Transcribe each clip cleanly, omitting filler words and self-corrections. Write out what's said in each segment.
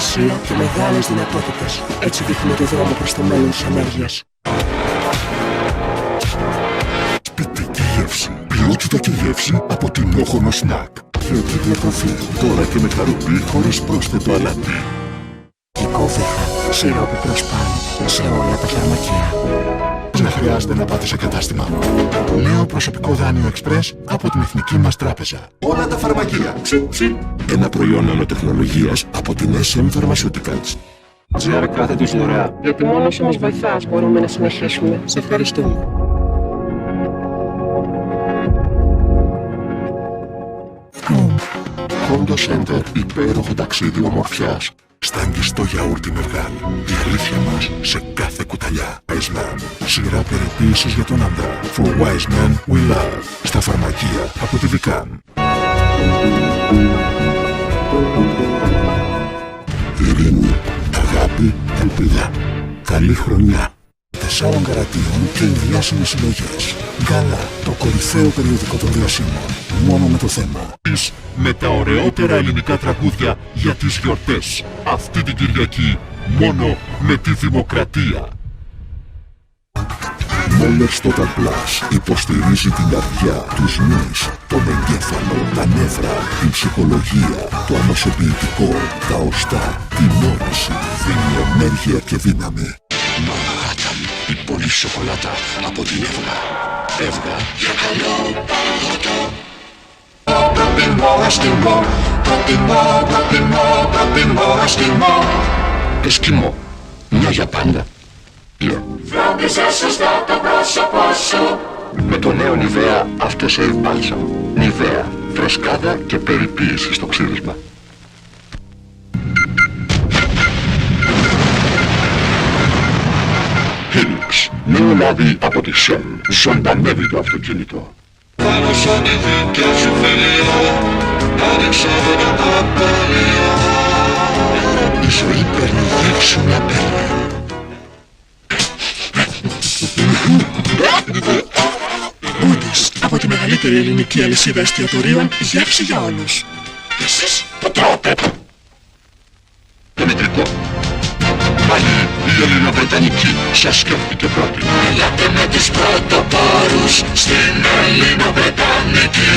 υγρασία και μεγάλες δυνατότητες. Έτσι δείχνουμε το δρόμο προς το μέλλον της ενέργειας. Σπιτική γεύση, ποιότητα και γεύση από την Όχονο Snack. Ποιοτική διατροφή, τώρα και με χαρουπί χωρίς πρόσθετο αλάτι. Κυκόβιχα, σιρόπι προς πάνω, σε όλα τα φαρμακεία. Δεν χρειάζεται να πάτε σε κατάστημα. Νέο προσωπικό δάνειο Express από την Εθνική μας Τράπεζα. Όλα τα φαρμακεία. Ένα προϊόν νανοτεχνολογίας από την SM Pharmaceuticals. GR κάθετος δωρεά. Γιατί μόνο όσο μας βοηθάς μπορούμε να συνεχίσουμε. Σε ευχαριστούμε. Honda Center, υπέροχο ταξίδι ομορφιάς. Στα αγγιστό γιαούρτι Μεγάλη. Η αλήθεια μας σε κάθε κουταλιά. Wise Man. Σειρά περιποίησης για τον άντρα. For Wise Men We Love. Στα φαρμακεία από τη Vican. Ειρήνη, αγάπη, ελπίδα. Καλή χρονιά. 4 καρατίων και οι διάσημες συλλογές. Γκάλα, το κορυφαίο περιοδικό των διασύμων. Μόνο με το θέμα. Με τα ωραιότερα ελληνικά τραγούδια για τις γιορτές. Αυτή την Κυριακή μόνο με τη Δημοκρατία. Moller Total Plus υποστηρίζει την καρδιά, τους νους, τον εγκέφαλο, τα νεύρα, την ψυχολογία, το ανοσοποιητικό, τα οστά, την όραση, δίνει ενέργεια και δύναμη. Manhattan, η πολύ σοκολάτα από την Εύγα. Εύγα για καλό παγωτό. Εσκιμό, μια για πάντα. Φρόντιζε σωστά το πρόσωπό σου. Με το νέο Nivea Aftershave Balsam. Nivea, φρεσκάδα και περιποίηση στο ξύρισμα. Helix, νέο λάδι από τη Shell. Ζωντανεύει το αυτοκίνητο. Πάνω σαν τη δικιά σου φιλία, άνοιξε τα παπαλία. Η ζωή παίρνει γεύση να παίρνει. Μπούτης, από τη μεγαλύτερη ελληνική αλυσίδα εστιατορίων, γεύση για όλους. Εσείς το τρώτε. Το μητρικό. Πάλι η Ελληνοβρετανική σας σκέφτηκε πρώτη. Έλατε με τους πρωτοπόρους στην Ελληνοβρετανική.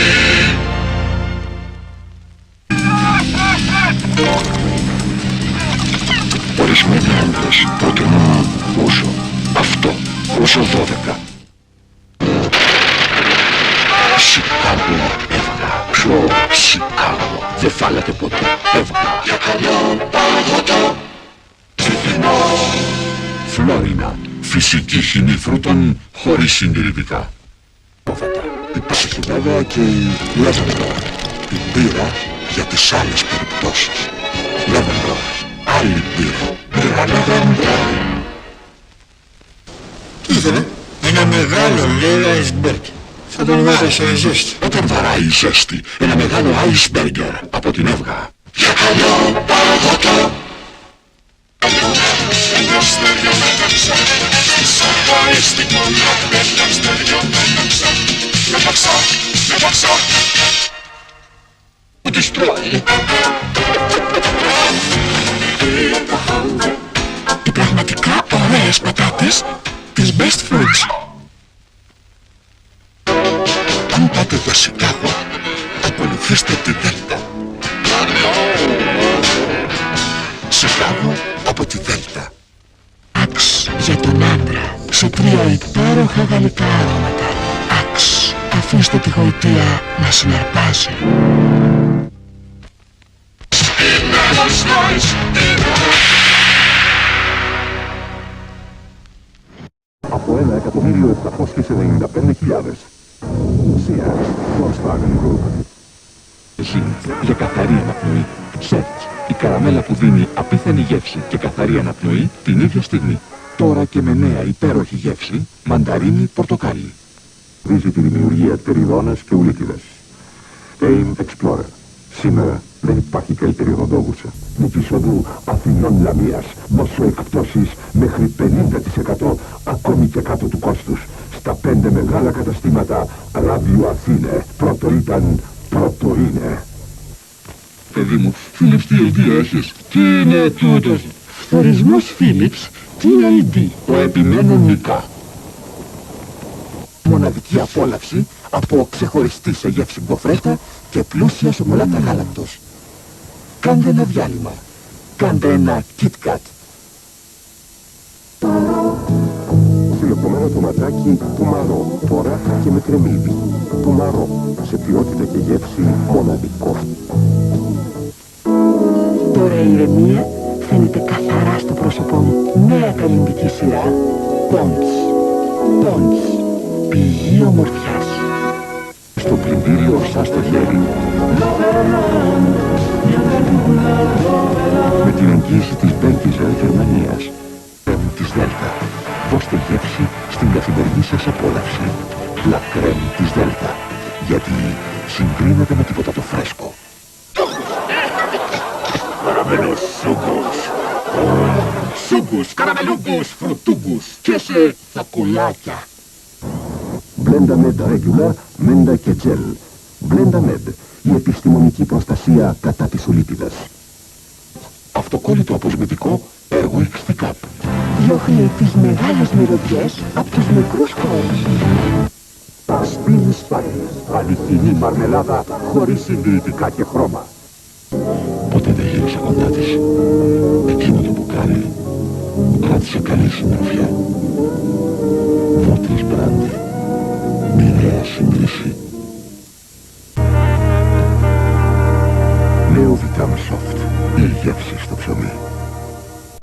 Ορισμένοι άντρες προτιμούν όσο. Αυτό, όσο 12. Σικάγο, Εύγα. Πιο Σικάγο. Δεν φάλατε ποτέ. Εύγα. Για καλό παγωτό. Ξυπνό. Φλόρινα. Φυσική χυμή φρούτων χωρίς συντηρητικά. Υπάρχει βέβαια και η Levenbrod. Η μπύρα για τις άλλες περιπτώσεις. Levenbrod. Άλλη μπύρα. Μπύρα Levenbrod. Τι ήθελε? Ένα μεγάλο λέει iceberg. Θα τον βάζω σε ζέστη. Όταν βαράει η ζέστη, ένα μεγάλο iceberger από την Εύγα. Για καλό παγωτό. Ένα στεριωμένο ξα. Στις αγάες στην πολλά. Ένα στεριωμένο ξα. Με παξά. Που τις τρώει. Οι πραγματικά ωραίες πατάτες της Best Foods. Αν πάτε για Σικάγο, ακολουθήστε τη Δέλτα. Σικάγο από τη Δέλτα. Αξ για τον άντρα σε 3 υπέροχα γαλλικά αρώματα. Αξ, αφήστε τη γοητεία να συναρπάζει. Από 1.795.000. Seat, Volkswagen Group. Για καθαρή αναπνοή. Σεφτς, η καραμέλα που δίνει απίθανη γεύση και καθαρή αναπνοή την ίδια στιγμή. Τώρα και με νέα υπέροχη γεύση, μανταρίνι πορτοκάλι. Βίζει τη δημιουργία τεριδόνας και ουλίτιδας. Aim Explorer. Σήμερα δεν υπάρχει καλύτερη οδοντόβουσα. Με τη εισόδου Αθηνών Λαμίας δώσω εκπτώσεις μέχρι 50% ακόμη και κάτω του κόστους. Στα 5 μεγάλα καταστήματα Ράδιο Αθήνε. Πρώτο ήταν, πρώτο είναι. παιδί μου. Philips TLD έχεις? Τι είναι τούτος? Φθορισμός Philips TLD. Ο επιμένων Νικά. Μοναδική απόλαυση από ξεχωριστή σε γεύση μποφρέτα και πλούσια σοκολάτα γάλακτος. Κάντε ένα διάλειμμα. Κάντε ένα Kit Kat. Φιλοκομμένο τοματάκι πουμαρό, τώρα και με κρεμμύδι. Πουμαρό, σε ποιότητα και γεύση μοναδικό. Τώρα η ηρεμία φαίνεται καθαρά στο πρόσωπό μου. Νέα καλλιντική σειρά Pond's. Pond's. Πηγή ομορφιάς. Στο πλυντήριο σας το χέρι. Με την εγγύηση της Belgische Γερμανίας. Κρέμ της Δέλτα. Δώστε γεύση στην καθημερινή σας απόλαυση. La crème της Δέλτα. Γιατί συγκρίνεται με τίποτα το φρέσκο. Καραμέλος σούγκους. Σούγκους, καραμελούγκους, φρουτούγκους και σε σακουλάκια. Blendamed Regular, Menda και Gel. Blendamed, η επιστημονική προστασία κατά της ολίτιδας. Αυτοκόλλητο αποσμητικό έργο X-Pick-Up. Διώχνει τις μεγάλες μυρωδιές από τους μικρούς χώρους. Πασπίλι σπάνιες, αληθινή μαρμελάδα χωρίς συντηρητικά και χρώμα. Ποτέ δεν γύρισε κοντά της. Εκείνο το μπουκάλι μου κράτησε καλή συντροφιά. Βότρις μπράντι. Μοιραία σύγκριση. Νέο Vitamin Soft. Η γεύση στο ψωμί.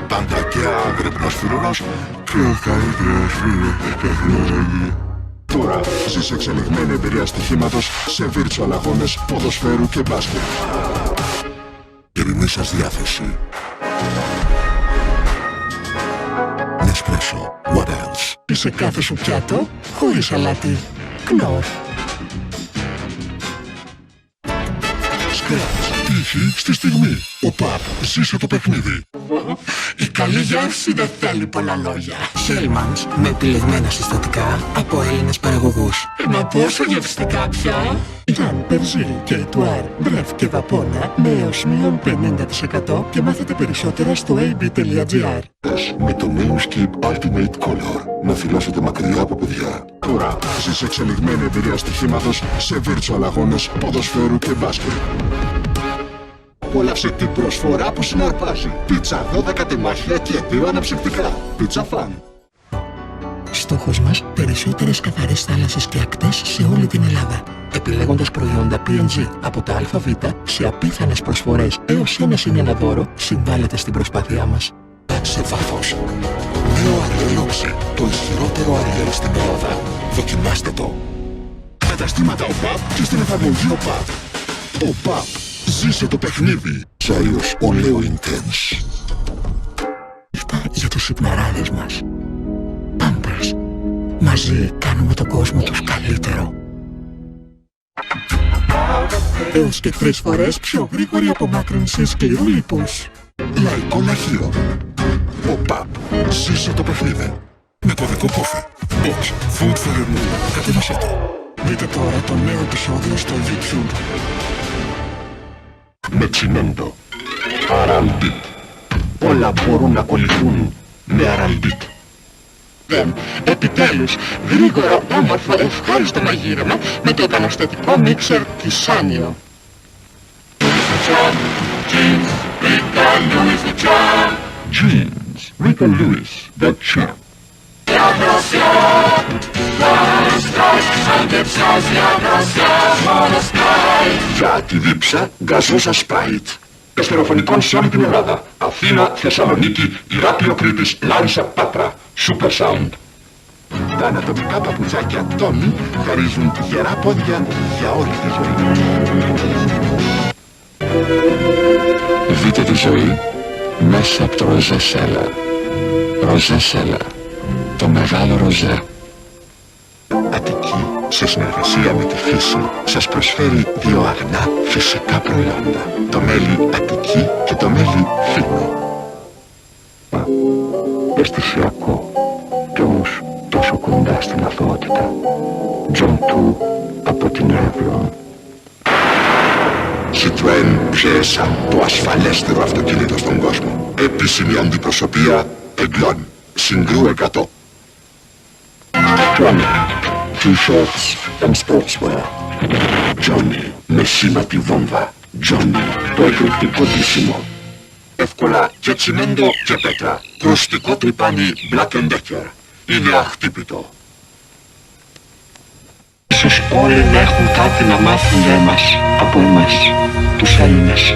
Πάντα και άγρυπνος φίλος και ο καλύτερος φίλος τεχνολογία. Τώρα ζεις εξελιγμένη εμπειρία στοιχήματος σε virtual αγώνες ποδοσφαίρου και μπάσκετ. Τιμή σας διάθεση. Nespresso, what else? Σε κάθε σου πιάτο, χωρίς αλάτι. Knorr. Σκράτς, τύχη στη στιγμή. Ο ΠΑΠ, ζήσε το παιχνίδι. Η καλή γεύση δεν θέλει πολλά λόγια. Hellmann's με επιλεγμένα συστατικά από Έλληνες παραγωγούς. Μα πόσο γευστικά πια! Γιάν, Περζίλ και Ετουάρ, Μπρεφ και Βαπόνα με έως μείον 50% και μάθετε περισσότερα στο ab.gr. Με το Newscape Ultimate Color να φυλάσσετε μακριά από παιδιά. Τώρα ζεις εξελιγμένη εμπειρία στοιχήματος σε virtual αγώνες ποδοσφαίρου και μπάσκετ. Απόλαυσε την προσφορά που συναρπάζει. Πίτσα 12 τεμάχια και 2 αναψυκτικά. Πίτσα φαν. Στόχος μας, περισσότερες καθαρές θάλασσες και ακτές σε όλη την Ελλάδα. Επιλέγοντας προϊόντα P&G από τα ΑΒ σε απίθανες προσφορές έως ένα δώρο, συμβάλλετε στην προσπάθειά μας. Σε βάθος. Νέο Ariel Oxy, το ισχυρότερο Ariel στην Ελλάδα. Δοκιμάστε το. Καταστήματα ΟΠΑΠ και στην εφαρμογή ΟΠΑΠ. ΟΠΑΠ. Ζήσε το παιχνίδι. Σάιος Ολέο Intense. Αυτά για τους υπναράδες μας. Pampers. Μαζί κάνουμε τον κόσμο τους καλύτερο. Έως και 3 φορές πιο γρήγορη απομάκρυνση σκληρού λίπους. Λαϊκό λαχείο. ΟΠΑΠ. Ζήσε το παιχνίδι. Με κωδικό κόφι. Box. Food for the moon. Κατέβασέ το. Δείτε τώρα το νέο επεισόδιο στο YouTube. Με τσιμέντο. Αραλμπίτ. Όλα μπορούν να κολληθούν με αραλμπίτ. Επιτέλους, γρήγορο, όμορφο, ευχάριστο μαγείρεμα με το επαναστατικό μίξερ Κισάνιο. Jeans. Rica Lewis. The Champ. Για τη δίψα, γκαζόζα Sprite. Εστεροφωνικών σε όλη την Ελλάδα. Αθήνα, Θεσσαλονίκη, Ηράκλειο, Κρήτης, Λάρισα, Πάτρα. Super Sound. Τα ανατομικά παπουτσάκια Tommy χαρίζουν γερά πόδια για όλη τη ζωή. Δείτε τη ζωή μέσα από το ροζέ σέλα. Ροζέ σέλα. Το μεγάλο ροζέ. Αττική, σε συνεργασία με τη φύση, σας προσφέρει 2 αγνά φυσικά προϊόντα. Το μέλι Αττική και το μέλι Φίνο. Αισθησιακό κι όμως τόσο κοντά στην αθωότητα. John 2 από την Revlon. Citrus Citroën GSA, το ασφαλέστερο αυτοκίνητο στον κόσμο. Επίσημη αντιπροσωπεία Εγκλών, Συγκρού 100. Johnny, t-shirts and sportswear. Johnny, με σήμα τη βόμβα. Johnny, το εκρηκτικό κλείσιμο. Εύκολα και τσιμέντο και πέτρα. Προστικό τρυπάνι Black & Decker. Είναι αχτύπητο. Ίσως όλοι να έχουν κάτι να μάθουν για εμάς, από εμάς, τους Έλληνες.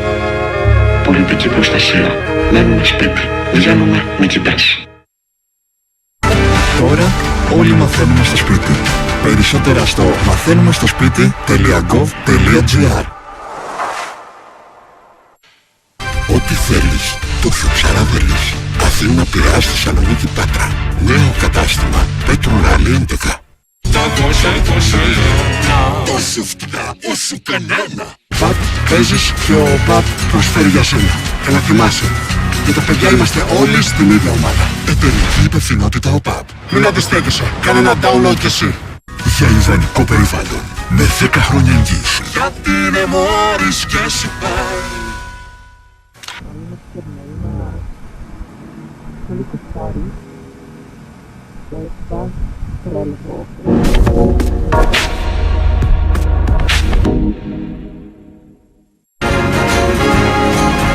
Πολιτική προστασία. Μένουμε σπίτι. Βγαίνουμε, μην κοιτάς. Τώρα όλοι μαθαίνουμε στο σπίτι. Περισσότερα στο μαθαίνομεστοσπίτι.gov.gr. Ό,τι θέλεις, το Ψαράδελης. Αθήνα, Πειραιάς, Θεσσαλονίκη, Πάτρα. Νέο κατάστημα Πέτρου Ράλι 11. Όσο φτηνά, όσο κανένα. Παπ, παίζεις και ο Παπ προσφέρει για σένα. Και να θυμάσαι, για τα παιδιά είμαστε όλοι στην ίδια ομάδα. Εταιρική υπευθυνότητα ο Παπ. Μην αντιστέκεσαι, κάνε ένα download κι εσύ. Για ιδανικό περιβάλλον, με 10 χρόνια εγγύηση. Γιατί είναι μόλις και σου πάει.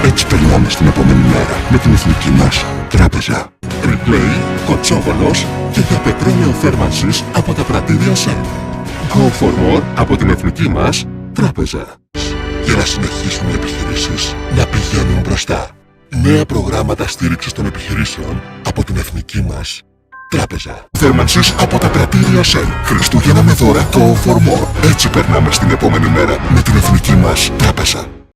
Έτσι περνάμε στην επόμενη μέρα με την εθνική μας τράπεζα. Replay, κοτσόβολος και για πετρέλαιο θέρμανσης από τα πρατήρια ΣΕΝ. Go for more από την εθνική μας τράπεζα. Για να συνεχίσουν οι επιχειρήσεις να πηγαίνουν μπροστά. Νέα προγράμματα στήριξης των επιχειρήσεων από την εθνική μας τράπεζα. Θέρμανσης από τα πρατήρια ΣΕΝ. Χριστούγεννα με δώρα Go for more. Έτσι περνάμε στην επόμενη μέρα με την εθνική μας τράπεζα.